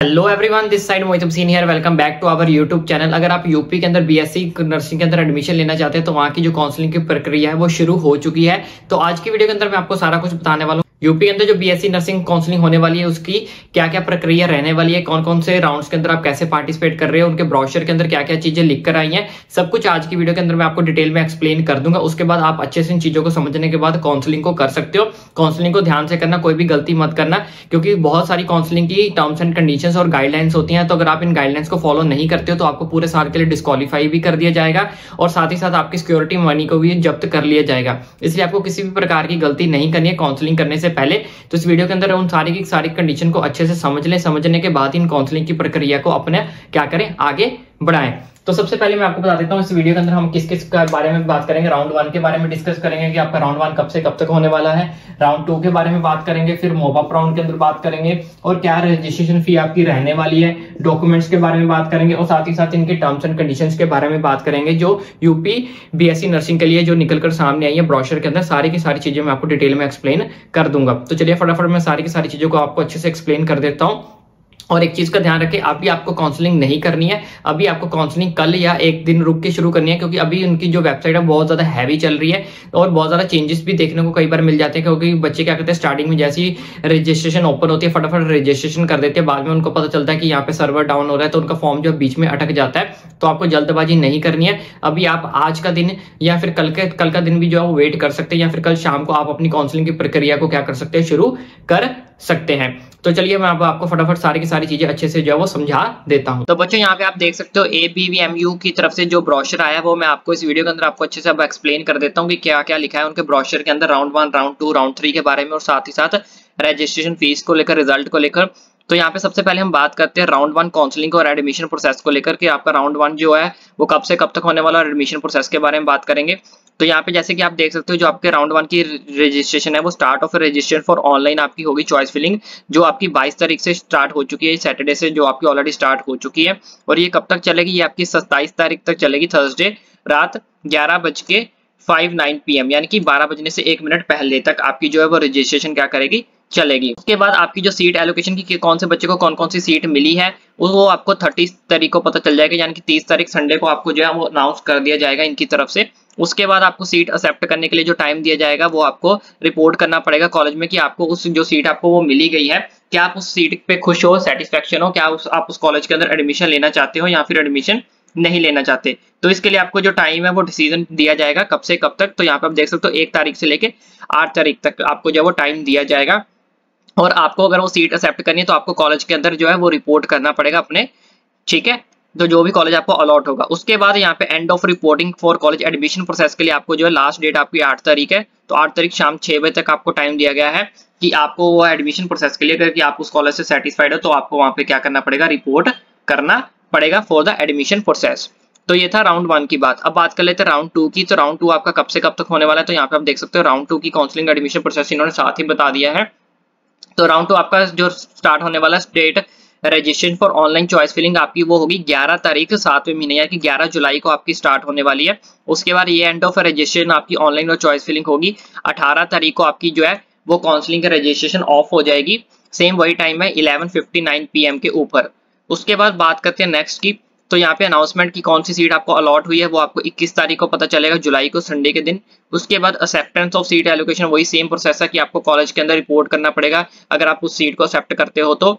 Hello everyone, this side Mohit Hussain here. Welcome back to our YouTube channel. अगर आप UP के अंदर बीएससी नर्सिंग के अंदर एडमिशन लेना चाहते हैं तो वहाँ की जो काउंसलिंग की प्रक्रिया है वो शुरू हो चुकी है। तो आज की वीडियो के अंदर मैं आपको सारा कुछ बताने वाला हूँ। यूपी के अंदर जो बीएससी नर्सिंग काउंसलिंग होने वाली है उसकी क्या क्या प्रक्रिया रहने वाली है, कौन कौन से राउंड्स के अंदर आप कैसे पार्टिसिपेट कर रहे हैं, उनके ब्रोशर के अंदर क्या क्या चीजें लिख कर आई हैं, सब कुछ आज की वीडियो के अंदर मैं आपको डिटेल में एक्सप्लेन कर दूंगा। उसके बाद आप अच्छे से इन चीजों को समझने के बाद काउंसलिंग को कर सकते हो। काउंसलिंग को ध्यान से करना, कोई भी गलती मत करना, क्योंकि बहुत सारी काउंसलिंग की टर्म्स एंड कंडीशंस और गाइडलाइंस होती हैं। तो अगर आप इन गाइडलाइंस को फॉलो नहीं करते हो तो आपको पूरे साल के लिए डिस्क्वालीफाई भी कर दिया जाएगा और साथ ही साथ आपकी सिक्योरिटी मनी को भी जब्त कर लिया जाएगा। इसलिए आपको किसी भी प्रकार की गलती नहीं करनी है काउंसलिंग करने से पहले। तो इस वीडियो के अंदर उन सारी की सारी कंडीशन को अच्छे से समझ लें। समझने के बाद इन काउंसलिंग की प्रक्रिया को अपने क्या करें, आगे बढ़ाएं। तो सबसे पहले मैं आपको बता देता हूं इस वीडियो के अंदर हम किस किस के बारे में बात करेंगे। राउंड 1 के बारे में डिस्कस करेंगे कि आपका राउंड 1 कब से कब तक होने वाला है। राउंड 2 के बारे में बात करेंगे, फिर मॉपअप राउंड के अंदर बात करेंगे और क्या रजिस्ट्रेशन फी आपकी रहने वाली है। डॉक्यूमेंट्स के बारे में बात करेंगे और साथ ही साथ इनके टर्म्स एंड कंडीशंस के बारे में बात करेंगे जो यूपी बीएससी नर्सिंग के लिए जो निकलकर सामने आई है ब्रोशर के अंदर। सारी की सारी चीजें मैं आपको डिटेल में एक्सप्लेन कर दूंगा। तो चलिए फटाफट मैं सारी की सारी चीजों को आपको अच्छे से एक्सप्लेन कर देता हूँ। और एक चीज का ध्यान रखें, अभी आपको काउंसलिंग नहीं करनी है। अभी आपको काउंसलिंग कल या एक दिन रुक के शुरू करनी है, क्योंकि अभी उनकी जो वेबसाइट है बहुत ज्यादा हैवी चल रही है और बहुत ज्यादा चेंजेस भी देखने को कई बार मिल जाते हैं। क्योंकि बच्चे क्या करते हैं, स्टार्टिंग में जैसे ही रजिस्ट्रेशन ओपन होती है फटाफट रजिस्ट्रेशन कर देते हैं। बाद में उनको पता चलता है कि यहाँ पे सर्वर डाउन हो रहा है तो उनका फॉर्म जो बीच में अटक जाता है। तो आपको जल्दबाजी नहीं करनी है। अभी आप आज का दिन या फिर कल का दिन भी जो है वो वेट कर सकते हैं, या फिर कल शाम को आप अपनी काउंसलिंग की प्रक्रिया को क्या कर सकते हैं, शुरू कर सकते हैं। तो चलिए मैं आपको फटाफट सारी की सारी चीजें अच्छे से जो है वो समझा देता हूं। तो बच्चों यहाँ पे आप देख सकते हो ABVMU की तरफ से जो ब्रोशर आया है वो मैं आपको इस वीडियो के अंदर आपको अच्छे से अब एक्सप्लेन कर देता हूँ कि क्या क्या लिखा है उनके ब्रोशर के अंदर राउंड 1, राउंड 2, राउंड 3 के बारे में और साथ ही साथ रजिस्ट्रेशन फीस को लेकर, रिजल्ट को लेकर। तो यहाँ पे सबसे पहले हम बात करते हैं राउंड 1 काउंसलिंग और एडमिशन प्रोसेस को लेकर कि आपका राउंड 1 जो है वो कब से कब तक होने वाला है और एडमिशन प्रोसेस के बारे में बात करेंगे। तो यहाँ पे जैसे कि आप देख सकते हो जो आपके राउंड 1 की रजिस्ट्रेशन है वो start of registration for online आपकी होगी चॉइस फिलिंग, जो आपकी 22 तारीख से स्टार्ट हो चुकी है, सैटरडे से जो आपकी ऑलरेडी स्टार्ट हो चुकी है। और ये कब तक चलेगी, ये आपकी 27 तारीख तक चलेगी, थर्सडे रात 11:59 PM, यानी कि 12 बजने से 1 मिनट पहले तक आपकी जो है वो रजिस्ट्रेशन क्या करेगी, चलेगी। उसके बाद आपकी जो सीट एलोकेशन की कौन से बच्चे को कौन कौन सी सीट मिली है वो आपको 30 तारीख को पता चल जाएगा, यानी कि 30 तारीख संडे को आपको जो है वो अनाउंस कर दिया जाएगा इनकी तरफ से। उसके बाद आपको सीट एक्सेप्ट करने के लिए जो टाइम दिया जाएगा वो आपको रिपोर्ट करना पड़ेगा कॉलेज में कि आपको उस जो सीट आपको वो मिली गई है, क्या आप उस सीट पे खुश हो, सेटिस्फेक्शन हो, क्या आप उस कॉलेज के अंदर एडमिशन लेना चाहते हो या फिर एडमिशन नहीं लेना चाहते। तो इसके लिए आपको जो टाइम है वो डिसीजन दिया जाएगा कब से कब तक। तो यहाँ पे आप देख सकते हो 1 तारीख से लेके 8 तारीख तक आपको जो है वो टाइम दिया जाएगा। और आपको अगर वो सीट एक्सेप्ट करनी है तो आपको कॉलेज के अंदर जो है वो रिपोर्ट करना पड़ेगा अपने, ठीक है, तो जो भी कॉलेज आपको अलॉट होगा। उसके बाद यहाँ पे end of reporting for college admission process के लिए आपको जो है लास्ट डेट आपकी 8 तारीख है। तो 8 तारीख शाम 6 बजे तक आपको टाइम दिया गया है कि आपको वो एडमिशन प्रोसेस के लिए, अगर कि आप उस कॉलेज से सेटिस्फाइड हो तो आपको वहां पे क्या करना पड़ेगा, रिपोर्ट करना पड़ेगा फॉर द एडमिशन प्रोसेस। तो ये था राउंड 1 की बात। अब बात कर लेते हैं राउंड 2 की। तो राउंड 2 आपका कब से कब तक होने वाला है। तो यहाँ पे आप देख सकते हो राउंड 2 की काउंसलिंग एडमिशन प्रोसेस इन्होंने साथ ही बता दिया है। तो राउंड 2 आपका जो स्टार्ट होने वाला state registration for online choice filling आपकी वो होगी 11 तारीख 7वें महीने, यानी कि 11 जुलाई को आपकी स्टार्ट होने वाली है। उसके बाद ये एंड ऑफ रजिस्ट्रेशन आपकी ऑनलाइन और चॉइस फिलिंग होगी 18 तारीख को आपकी जो है वो काउंसलिंग का रजिस्ट्रेशन ऑफ हो जाएगी। सेम वही टाइम है 11:59 PM के ऊपर। उसके बाद बात करते हैं नेक्स्ट की। तो यहाँ पे अनाउंसमेंट की कौन सी सीट आपको अलॉट हुई है वो आपको 21 तारीख को पता चलेगा, जुलाई को, संडे के दिन। उसके बाद एक्सेप्टेंस ऑफ सीट एलोकेशन वही सेम प्रोसेस है कि आपको कॉलेज के अंदर रिपोर्ट करना पड़ेगा अगर आप उस सीट को एक्सेप्ट करते हो तो।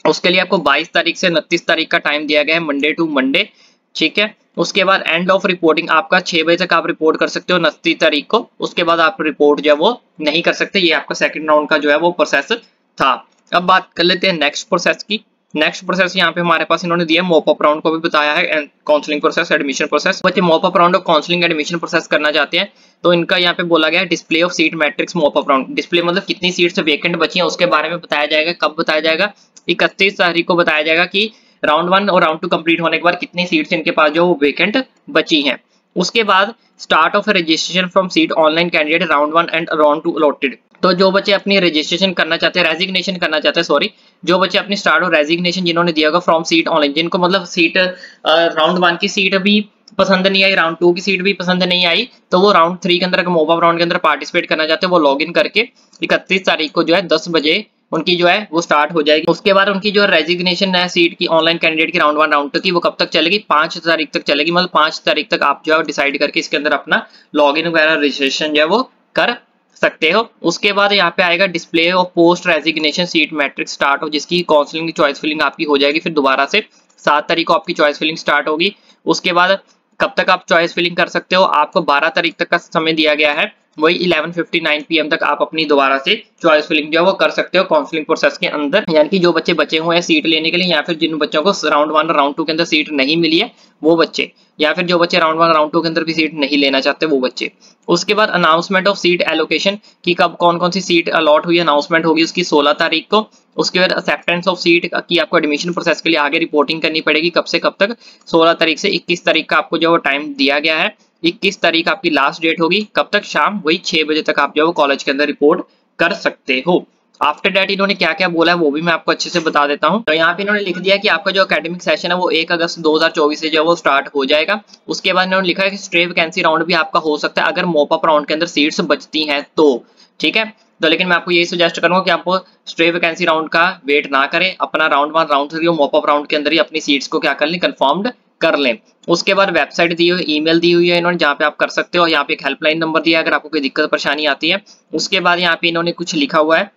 उसके लिए आपको 22 तारीख से 29 तारीख का टाइम दिया गया है, मंडे टू मंडे, ठीक है। उसके बाद एंड ऑफ रिपोर्टिंग आपका 6 बजे तक आप रिपोर्ट कर सकते हो 29 तारीख को। उसके बाद आप रिपोर्ट जो है वो नहीं कर सकते। ये आपका सेकंड राउंड का जो है वो प्रोसेस था। अब बात कर लेते हैं नेक्स्ट प्रोसेस की। नेक्स्ट प्रोसेस यहाँ पे हमारे पास इन्होंने दिया मॉपअप राउंड को भी बताया है, काउंसलिंग प्रोसेस, एडमिशन प्रोसेस। बच्चे mop up round of counselling admission process करना चाहते हैं तो इनका यहाँ पे बोला गया है display of seat matrix mop up round. Display मतलब कितनी सीट्स वेकेंट बची हैं उसके बारे में बताया जाएगा। कब बताया जाएगा, 31 तारीख को बताया जाएगा कि राउंड 1 और राउंड 2 कंप्लीट होने के बाद कितनी सीट्स इनके पास जो वेकेंट बची हैं। उसके बाद start of registration from seat online candidate round 1 and round 2 allotted. तो जो बच्चे अपनी रजिस्ट्रेशन करना चाहते हैं, रेजिग्नेशन करना चाहते हैं, सॉरी, जो बच्चे अपनी स्टार्ट और रेजिग्नेशन जिन्होंने दिया होगा फ्रॉम सीट ऑनलाइन, जिनको मतलब सीट राउंड 1 की सीट भी पसंद नहीं आई, राउंड 2 की सीट भी पसंद नहीं आई, तो वो राउंड 3 के अंदर मॉपअप राउंड के अंदर पार्टिसिपेट करना चाहते हैं वो लॉग इन करके 31 तारीख को जो है 10 बजे उनकी जो है वो स्टार्ट हो जाएगी। उसके बाद उनकी जो रेजिग्नेशन है सीट की ऑनलाइन कैंडिडेट की राउंड 1 राउंड 2 की, वो कब तक चलेगी, 5 तारीख तक चलेगी। मतलब 5 तारीख तक आप जो है डिसाइड करके इसके अंदर अपना लॉगिन वगैरह रजिस्ट्रेशन जो है वो कर सकते हो। उसके बाद यहाँ पे आएगा display of post resignation seat matrix start हो, जिसकी काउंसलिंग चॉइस फिलिंग आपकी हो जाएगी फिर दोबारा से 7 तारीख को आपकी चॉइस फिलिंग स्टार्ट होगी। उसके बाद कब तक आप चॉइस फिलिंग कर सकते हो, आपको 12 तारीख तक का समय दिया गया है, वही 11:59 PM तक आप अपनी दोबारा से चॉइस फिलिंग जो है वो कर सकते हो काउंसलिंग प्रोसेस के अंदर। यानी कि जो बच्चे बचे हुए हैं सीट लेने के लिए, या फिर जिन बच्चों को राउंड 1 और राउंड 2 के अंदर सीट नहीं मिली है वो बच्चे, या फिर जो बच्चे राउंड 1 राउंड 2 के अंदर भी सीट नहीं लेना चाहते वो बच्चे। उसके बाद अनाउंसमेंट ऑफ सीट एलोकेशन की कब कौन कौन सी सीट अलॉट हुई, अनाउंसमेंट होगी उसकी 16 तारीख को। उसके बाद एक्सेप्टेंस ऑफ सीट की आपको एडमिशन प्रोसेस के लिए आगे रिपोर्टिंग करनी पड़ेगी, कब से कब तक, 16 तारीख से 21 तारीख का आपको जो वो टाइम दिया गया है। 21 तारीख आपकी लास्ट डेट होगी, कब तक, शाम वही 6 बजे तक आप जो वो कॉलेज के अंदर रिपोर्ट कर सकते हो। आफ्टर दैट इन्होंने क्या क्या बोला है वो भी मैं आपको अच्छे से बता देता हूँ। तो यहाँ पे इन्होंने लिख दिया कि आपका जो एकेडमिक सेशन है वो 1 अगस्त 2024 से जो वो स्टार्ट हो जाएगा। उसके बाद इन्होंने लिखा है कि स्ट्रे वैकेंसी राउंड भी आपका हो सकता है अगर मॉपअप राउंड के अंदर सीट्स बचती हैं तो, ठीक है। तो लेकिन मैं आपको यही सजेस्ट करूंगा कि आप स्ट्रे वैकेंसी राउंड का वेट ना करें, अपना राउंड 1 राउंड 3 मॉपअप राउंड के अंदर ही अपनी सीट्स को क्या कर लें, कंफर्म्ड कर लें। उसके बाद वेबसाइट दी हुई, ईमेल दी हुई है इन्होंने जहाँ पे आप कर सकते हो। यहाँ पे एक हेल्पलाइन नंबर दिया है अगर आपको कोई दिक्कत परेशानी आती है। उसके बाद यहाँ पे इन्होंने कुछ लिखा हुआ है,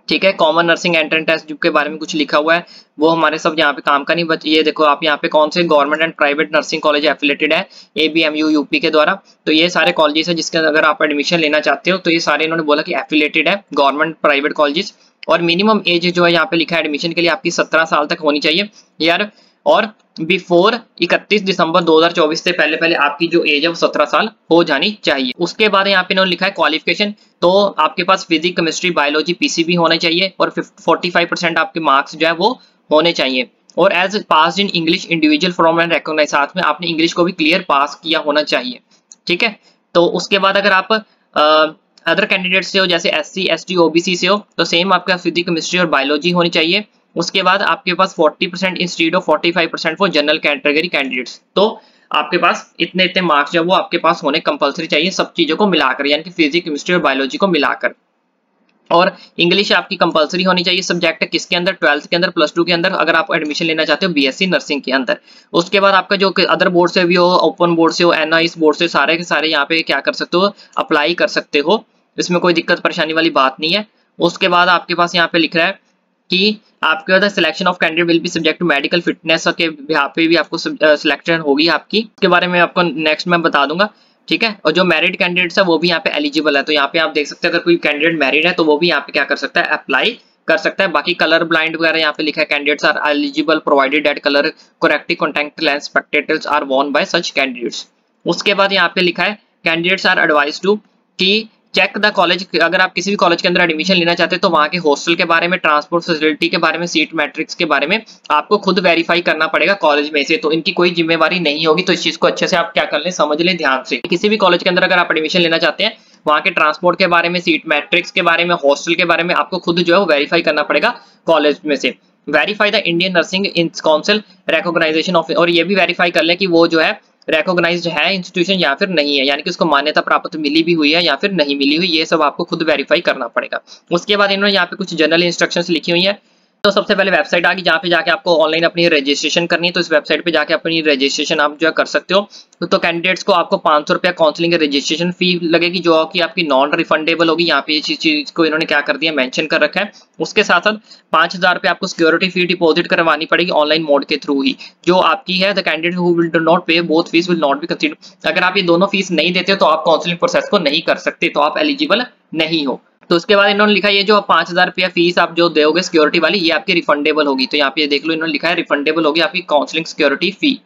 ठीक है, कॉमन नर्सिंग एंट्रेंस टेस्ट के बारे में कुछ लिखा हुआ है, वो हमारे सब यहाँ पे काम का नहीं। बट ये देखो आप यहाँ पे कौन से government and private nursing college affiliated है ABMU यूपी के द्वारा। तो ये सारे कॉलेजेस है जिसके अगर आप एडमिशन लेना चाहते हो तो ये सारे इन्होंने बोला कि एफिलेटेड है गवर्नमेंट प्राइवेट कॉलेजेस। और मिनिमम एज जो है यहाँ पे लिखा है एडमिशन के लिए आपकी 17 साल तक होनी चाहिए यार, और बिफोर 31 दिसंबर 2024 से पहले पहले आपकी जो एज है वो 17 साल हो जानी चाहिए। उसके बाद यहाँ पे इन्होंने लिखा है क्वालिफिकेशन, तो आपके पास फिजिक्स केमिस्ट्री बायोलॉजी PCB होना चाहिए और 45% आपके मार्क्स जो है वो होने चाहिए। और as pass in English individual from and recognise, साथ में आपने इंग्लिश को भी क्लियर पास किया होना चाहिए, ठीक है। तो उसके बाद अगर आप अदर कैंडिडेट से हो जैसे SC ST OBC से हो तो सेम आपका फिजिक्स केमिस्ट्री और बायोलॉजी होनी चाहिए। उसके बाद आपके पास 40% instead of 45% for general category candidates, तो आपके पास इतने इतने मार्क्स जो वो आपके पास होने कंपलसरी चाहिए सब चीजों को मिलाकर, यानी कि फिजिक्स केमिस्ट्री और बायोलॉजी को मिलाकर। और इंग्लिश आपकी कंपलसरी होनी चाहिए सब्जेक्ट, किसके अंदर, 12th के अंदर, +2 के अंदर, अगर आप एडमिशन लेना चाहते हो BSc नर्सिंग के अंदर। उसके बाद आपका जो अदर बोर्ड से भी हो, ओपन बोर्ड से हो, NIS बोर्ड से, सारे के सारे यहाँ पे क्या कर सकते हो, अप्लाई कर सकते हो, इसमें कोई दिक्कत परेशानी वाली बात नहीं है। उसके बाद आपके पास यहाँ पे लिख रहा है कि आपके बाद selection of candidate will be subject to medical fitness के यहाँ पे भी आपको सिलेक्शन होगी आपकी, इसके बारे में आपको नेक्स्ट में बता दूंगा, ठीक है। और जो मैरिड कैंडिडेट्स है वो भी यहाँ पे एलिजिबल है, तो यहाँ पे आप देख सकते हैं अगर कोई कैंडिडेट मैरिड है तो वो भी यहाँ पे क्या कर सकता है, अप्लाई कर सकता है। बाकी कलर ब्लाइंड वगैरह यहाँ पे लिखा है candidates are eligible provided that colour corrective contact lens spectacles are worn by such candidates. उसके बाद यहाँ पे लिखा है कैंडिडेट्स आर एडवाइज टू कि चेक द कॉलेज, अगर आप किसी भी कॉलेज के अंदर एडमिशन लेना चाहते हैं तो वहाँ के हॉस्टल के बारे में, ट्रांसपोर्ट फैसिलिटी के बारे में, सीट मैट्रिक्स के बारे में आपको खुद वेरीफाई करना पड़ेगा कॉलेज में से, तो इनकी कोई जिम्मेवारी नहीं होगी। तो इस चीज को अच्छे से आप क्या कर लें, समझ लें ध्यान से। किसी भी कॉलेज के अंदर अगर आप एडमिशन लेना चाहते हैं वहाँ के ट्रांसपोर्ट के बारे में, सीट मैट्रिक्स के बारे में, हॉस्टल के बारे में आपको खुद जो है वो वेरीफाई करना पड़ेगा कॉलेज में से। Verify the Indian nursing council recognisation of, और ये भी वेरीफाई कर लें कि वो जो है रिकॉग्नाइज्ड है इंस्टीट्यूशन या फिर नहीं है, यानी कि उसको मान्यता प्राप्त मिली भी हुई है या फिर नहीं मिली हुई, ये सब आपको खुद वेरीफाई करना पड़ेगा। उसके बाद इन्होंने यहाँ पे कुछ जनरल इंस्ट्रक्शंस लिखी हुई है। तो सबसे पहले वेबसाइट आ गई जहाँ पे जाके आपको ऑनलाइन अपनी रजिस्ट्रेशन करनी है, तो इस वेबसाइट पे जाके अपनी रजिस्ट्रेशन आप जो है कर सकते हो। तो कैंडिडेट्स को आपको 500 रुपया काउंसलिंग रजिस्ट्रेशन फी लगेगी जो कि आपकी नॉन रिफंडेबल होगी, यहाँ पे इस चीज को इन्होंने क्या कर दिया, मेंशन कर रखा है। उसके साथ साथ 5000 रुपये आपको सिक्योरिटी फी डिपॉजिट करवानी पड़ेगी ऑनलाइन मोड के थ्रू ही, जो आपकी है। The candidate who will do not pay both fees will not be considered, अगर आप ये दोनों फीस नहीं देते हो तो आप काउंसलिंग प्रोसेस को नहीं कर सकते, तो आप एलिजिबल नहीं हो। तो उसके बाद इन्होंने लिखा ये जो 5000 रुपया फीस आप जो दोगे सिक्योरिटी वाली, ये आपकी रिफंडेबल होगी। तो यहाँ पे देख लो इन्होंने लिखा है रिफंडेबल होगी आपकी काउंसलिंग सिक्योरिटी फी,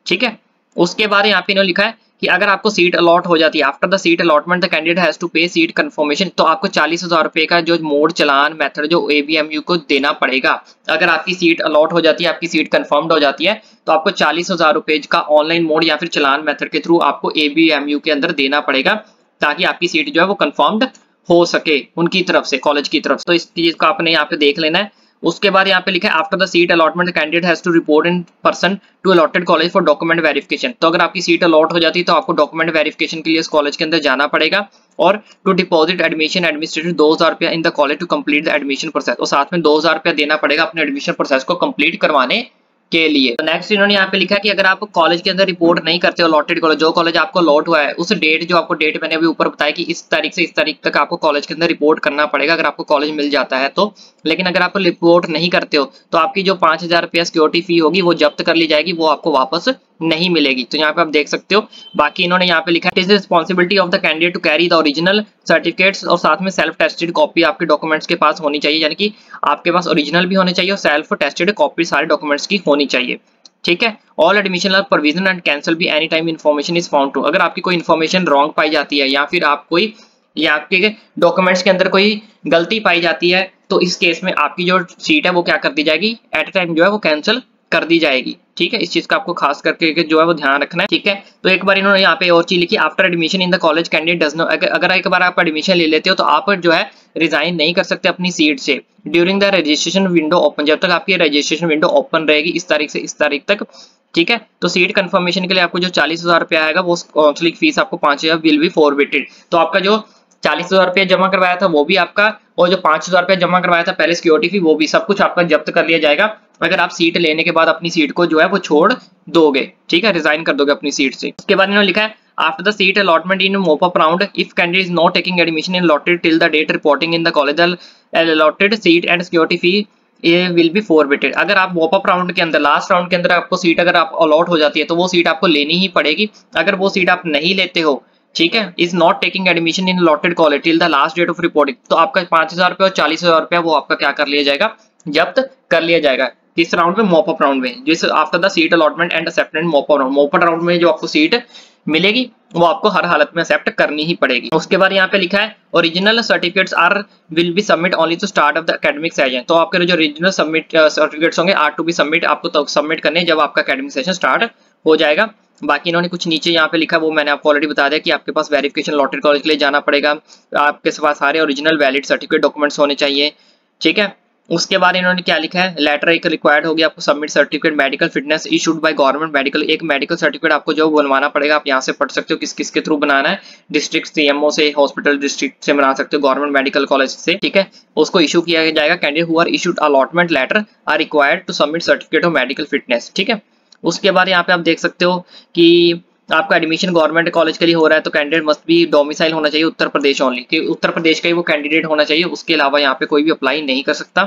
ठीक है। उसके बाद यहाँ पे इन्होंने लिखा है कि अगर आपको सीट अलॉट हो जाती है, after the seat allotment the candidate has to pay seat confirmation, तो आपको 40,000 रुपए का जो मोड चलान मेथड जो ABMU को देना पड़ेगा। अगर आपकी सीट अलॉट हो जाती है, आपकी सीट कंफर्म्ड हो जाती है, तो आपको 40,000 रुपए का ऑनलाइन मोड या फिर चलान मेथड के थ्रू आपको ABMU के अंदर देना पड़ेगा, ताकि आपकी सीट जो है वो कंफर्म्ड हो सके उनकी तरफ से, कॉलेज की तरफ से। तो इस चीज को आपने यहाँ पे देख लेना है। उसके बाद यहाँ पे लिखा है after the seat allotment candidate has to report in person to allotted college for document verification, तो अगर आपकी सीट अलॉट हो जाती है तो आपको डॉक्यूमेंट वेरिफिकेशन के लिए इस कॉलेज के अंदर जाना पड़ेगा। और टू डिपॉजिट एडमिशन एडमिनिस्ट्रेटर 2000 रुपया in the college to complete the admission process, और साथ में 2000 रुपया देना पड़ेगा अपने एडमिशन प्रोसेस को कंप्लीट करवाने के लिए। नेक्स्ट इन्होंने यहाँ पे लिखा है कि अगर आप कॉलेज के अंदर रिपोर्ट नहीं करते हो, अलॉटेड कॉलेज जो कॉलेज आपको अलॉट हुआ है उस डेट, जो आपको डेट मैंने अभी ऊपर बताया कि इस तारीख से इस तारीख तक आपको कॉलेज के अंदर रिपोर्ट करना पड़ेगा अगर आपको कॉलेज मिल जाता है तो। लेकिन अगर आप रिपोर्ट नहीं करते हो तो आपकी जो 5000 रुपया सिक्योरिटी फी होगी वो जब्त कर ली जाएगी, वो आपको वापस नहीं मिलेगी। तो यहाँ पे आप देख सकते हो। बाकी इन्होंने यहाँ पे लिखा है it is responsibility of the candidate to carry the original certificates, और साथ में सेल्फ टेस्टेड कॉपी आपके डॉक्यूमेंट्स के पास होनी चाहिए, यानी कि आपके पास ओरिजिनल भी होने चाहिए और सेल्फ टेस्टेड कॉपी सारे डॉक्यूमेंट्स की होनी चाहिए। ठीक है। All admission are provision and cancel be any time information is found to, अगर आपकी कोई इन्फॉर्मेशन रॉन्ग पाई जाती है या फिर आप कोई या आपके डॉक्यूमेंट्स के अंदर कोई गलती पाई जाती है तो इस केस में आपकी जो सीट है वो क्या कर दी जाएगी, एट ए टाइम जो है वो कैंसिल कर दी जाएगी। ठीक है, इस चीज का आपको खास करके जो है वो ध्यान रखना है। ठीक है, तो एक बार इन्होंने यहाँ पे और चीज लिखी, after admission in the college candidate does not, अगर एक बार आप एडमिशन ले लेते हो तो आप जो है रिजाइन नहीं कर सकते अपनी सीट से during the registration window open, जब तक आपकी रजिस्ट्रेशन विंडो ओपन रहेगी इस तारीख से इस तारीख तक। ठीक है, तो सीट कंफर्मेशन के लिए आपको जो 40,000 रुपया आएगा वो काउंसलिंग फीस आपको 5000 विल बी फॉरवर्डेड। तो आपका जो 40,000 रुपया जमा करवाया था वो भी आपका, और जो 5000 रुपया जमा करवाया था पहले सिक्योरिटी फी, वो भी सब कुछ आपका जब्त कर लिया जाएगा अगर आप सीट लेने के बाद अपनी सीट को जो है वो छोड़ दोगे। ठीक है, रिजाइन कर दोगे अपनी सीट से। उसके बाद इन्होंने लिखा है after the seat allotment in mop up round if candidate is not taking admission in allotted till the date reporting in the college allotted seat and security fee will be forwarded. अगर आप वॉपअप round के अंदर, last round के अंदर आपको seat अगर आप allot हो जाती है तो वो सीट आपको लेनी ही पड़ेगी। अगर वो सीट आप नहीं लेते हो, ठीक है, is not taking admission in allotted college till the last date of reporting, तो आपका 5000 रुपया और 40,000 रुपया वो आपका क्या कर लिया जाएगा, जब्त कर लिया जाएगा। किस राउंड में, मॉपअप राउंड में, जिस after the seat allotment and accepted mop up round, mop up round में जो आपको सीट मिलेगी वो आपको हर हालत में एक्सेप्ट करनी ही पड़ेगी। उसके बाद यहाँ पे लिखा है original certificates are will be submit only to start of the academic session, तो आपके जो ओरिजिनल सबमिट सर्टिफिकेट्स होंगे आर टू बी सबमिट, आपको तो सबमिट करने जब आपका एकेडमिक सेशन स्टार्ट हो जाएगा। बाकी इन्होंने कुछ नीचे यहाँ पे लिखा वो मैंने आपको ऑलरेडी बता दिया कि आपके पास वेरिफिकेशन अलॉटेड कॉलेज के लिए जाना पड़ेगा, आपके पास सारे ओरिजिनल वैलिड सर्टिफिकेट डॉक्यूमेंट्स होने चाहिए। ठीक है, उसके बाद इन्होंने क्या लिखा है, लेटर एक रिक्वायर्ड होगी आपको submit certificate medical fitness issued by government medical, एक मेडिकल सर्टिफिकेट आपको जो बनवाना पड़ेगा। आप यहाँ से पढ़ सकते हो किस किस के थ्रू बनाना है, डिस्ट्रिक्ट सीएमओ से, हॉस्पिटल डिस्ट्रिक्ट से बना सकते हो, गवर्नमेंट मेडिकल कॉलेज से। ठीक है, उसको इशू किया जाएगा। Candidate who are issued allotment letter are required to submit certificate of medical fitness. ठीक है, उसके बाद यहाँ पे आप देख सकते हो कि आपका एडमिशन गवर्नमेंट कॉलेज के लिए हो रहा है तो कैंडिडेट मस्ट भी डोमिसाइल होना चाहिए उत्तर प्रदेश ओनली, कि उत्तर प्रदेश का ही वो कैंडिडेट होना चाहिए, उसके अलावा यहाँ पे कोई भी अप्लाई नहीं कर सकता।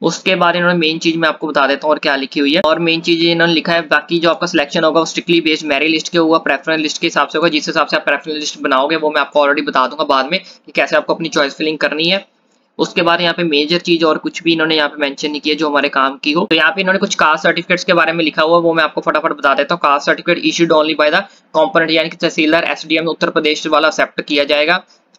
उसके बाद इन्होंने मेन चीज मैं आपको बता देता हूँ और क्या लिखी हुई है, और मेन चीज इन्होंने लिखा है बाकी जो आपका सिलेक्शन होगा वो स्ट्रिक्टली बेस्ड मेरिट लिस्ट के होगा, प्रेफरेंस लिस्ट के हिसाब से होगा। जिस हिसाब से आप प्रेफरेंस लिस्ट बनाओगे वो मैं आपको ऑलरेडी बता दूंगा बाद में कि कैसे आपको अपनी चॉइस फिलिंग करनी है। उसके बाद यहाँ पे मेजर चीज और कुछ भी इन्होंने यहाँ पे मेंशन नहीं किया जो हमारे काम की हो। तो यहाँ पे इन्होंने कुछ कास्ट सर्टिफिकेट्स के बारे में लिखा हुआ वो मैं आपको फटाफट बता देता हूँ। Caste certificate issued only by the component, यानी कि तहसीलदार एसडीएम उत्तर प्रदेश वाला एक्सेप्ट किया जाएगा।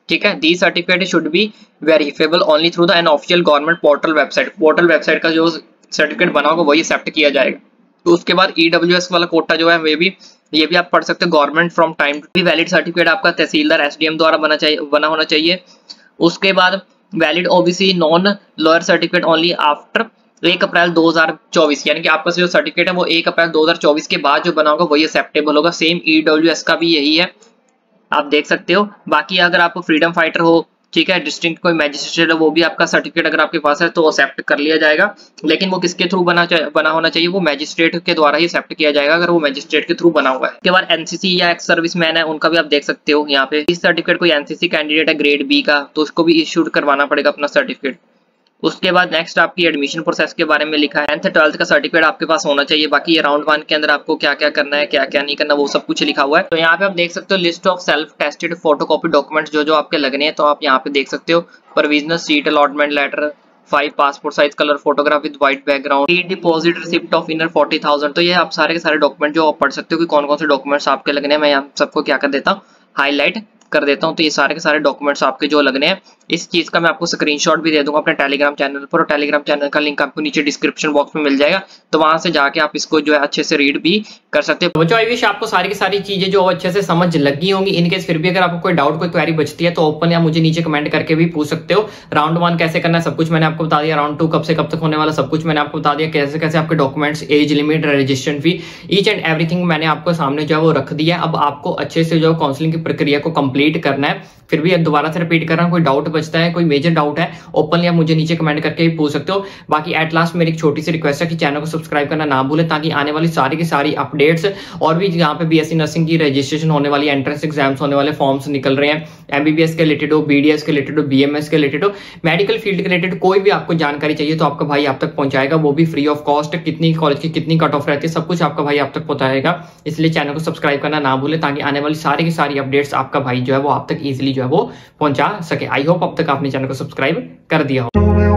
ठीक है, the certificate should be verifiable only through the an official government portal website, portal website का जो सर्टिफिकेट बना होगा वही एक्सेप्ट किया जाएगा। तो उसके बाद ईडब्ल्यूएस वाला कोटा जो है ये भी आप पढ़ सकते हो, government from time to valid certificate आपका तहसीलदार एसडीएम द्वारा बना होना चाहिए। उसके बाद valid OBC non lower certificate only after 1 April 2024, यानी कि आपका जो सर्टिफिकेट है वो 1 अप्रैल 2024 के बाद जो बना होगा वही एक्सेप्टेबल होगा। सेम ईडब्ल्यूएस का भी यही है, आप देख सकते हो। बाकी अगर आप फ्रीडम फाइटर हो, ठीक है, डिस्ट्रिक्ट कोई मैजिस्ट्रेट है, वो भी आपका सर्टिफिकेट अगर आपके पास है तो एक्सेप्ट कर लिया जाएगा। लेकिन वो किसके थ्रू बना होना चाहिए, वो मैजिस्ट्रेट के द्वारा ही एक्सेप्ट किया जाएगा अगर वो मैजिस्ट्रेट के थ्रू बना हुआ है। उसके बाद एनसीसी या एक्स सर्विसमैन है उनका भी आप देख सकते हो यहाँ पे, इस सर्टिफिकेट कोई एनसीसी कैंडिडेट है ग्रेड बी का तो उसको भी इशूड करवाना पड़ेगा अपना सर्टिफिकेट। उसके बाद नेक्स्ट आपकी एडमिशन प्रोसेस के बारे में लिखा है, 10th 12th का सर्टिफिकेट आपके पास होना चाहिए। बाकी ये राउंड 1 के अंदर आपको क्या क्या करना है क्या क्या नहीं करना वो सब कुछ लिखा हुआ है। तो यहाँ पे आप देख सकते हो list of self tested photocopy documents जो आपके लगने हैं, तो आप यहाँ पे देख सकते हो provisional seat allotment letter, 5 passport size colour photograph with white background, deposit receipt of inner 40,000। तो ये आप सारे के सारे डॉक्यूमेंट जो आप पढ़ सकते हो कि कौन कौन से डॉक्यूमेंट्स आपके लगने हैं। मैं यहाँ सबको क्या कर देता हूँ, हाईलाइट कर देता हूं। तो ये सारे के सारे डॉक्यूमेंट्स आपके जो लगने हैं, इस चीज का मैं आपको स्क्रीनशॉट भी दे दूंगा अपने टेलीग्राम चैनल पर, और टेलीग्राम चैनल का लिंक आपको नीचे डिस्क्रिप्शन बॉक्स में मिल जाएगा, तो वहां से जाके आप इसको जो है अच्छे से रीड भी कर सकते हो। बच्चों आई विश आपको सारी की सारी चीजें जो अच्छे से समझ लगी होंगी। इनकेस फिर भी अगर आपको कोई डाउट कोई क्वेरी बचती है तो ओपन या मुझे नीचे कमेंट करके भी पूछ सकते हो। राउंड 1 कैसे करना है सब कुछ मैंने आपको बता दिया, राउंड 2 कब से कब तक होने वाला सब कुछ मैंने आपको बता दिया, कैसे कैसे आपके documents, age limit, registration fee, each and everything मैंने आपको सामने जो है वो रख दिया। अब आपको अच्छे से जो काउंसलिंग की प्रक्रिया को कंप्लीट करना है। फिर भी दोबारा से रिपीट कर रहा हूँ, कोई डाउट बचता है, कोई मेजर डाउट है, ओपनली आप मुझे नीचे कमेंट करके भी पूछ सकते हो। बाकी एट लास्ट मेरी एक छोटी सी रिक्वेस्ट है कि चैनल को सब्सक्राइब करना ना भूलें, ताकि आने वाली सारी की सारी अपडेट्स और भी यहाँ पे बीएससी नर्सिंग की रजिस्ट्रेशन होने वाली, एंट्रेंस एग्जाम्स होने वाले, फॉर्म्स निकल रहे हैं, एमबीबीएस के रिलेटेड हो, बीडीएस के रिलेटेड हो, बीएमएस के रिलेटेड हो, मेडिकल फील्ड के रिलेटेड कोई भी आपको जानकारी चाहिए तो आपका भाई आप तक पहुंचाएगा, वो भी फ्री ऑफ कॉस्ट। कितनी कॉलेज की कितनी कट ऑफ रहती है, सब कुछ आपका भाई आप तक पहुंचाएगा। इसलिए चैनल को सब्सक्राइब करना ना भूलें, ताकि आने वाली सारी की सारी अपडेट्स आपका भाई जो है वो आप तक इजीली जो है वो पहुंचा सके। आई होप अब तक आपने चैनल को सब्सक्राइब कर दिया हो।